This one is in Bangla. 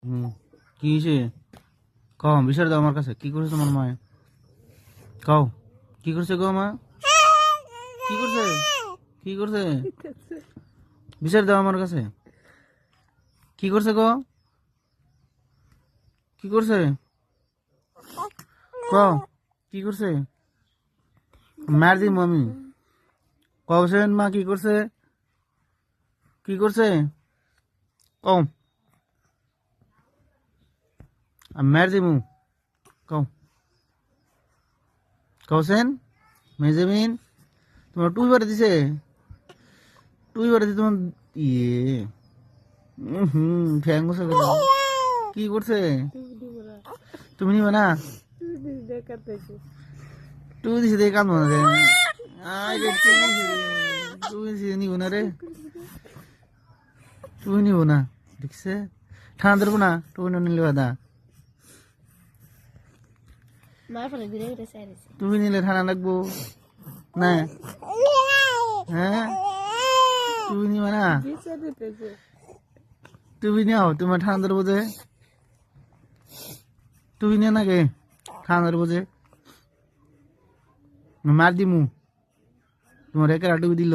হুম, কি হয়েছে? কও, বিচার দাও আমার কাছে। কি করছে তোমার মায়ে? কও, কি করছে গো মা? কি করছে? কি করছে? বিচার দাও আমার কাছে। কি করছে গো? কি করছে? কও, কি করছে? মার দিম আমি। কওছেন মা কি করছে? কি করছে? কও, আমি মার দিমু। কও, কওছেন? মেজামিন তোমার টুই বাড়ি দিছে? টুই বাড়ি দিছে তোমার? ইয়ে, ফ্যাং বসে গেল। কি করছে? তুমি নিবে না? টুই দিছে দেখে কান্দো না রে। আয় রে, টুই দিছে নিব না রে। টুই নিব না, দেখছে? ঠান্ডা ধরবো না, টুই না নিলে বাদা। তুমি নিলে ঠান্ডা লাগবো না? হ্যাঁ, তুমি নিবে না? তুমি নিও, তোমার ঠান্ডা ধরবো যে। তুমি নিয়ে নাকি ঠান্ডা ধরবো যে? মার দিমু, তোমার একের টুপি দিল।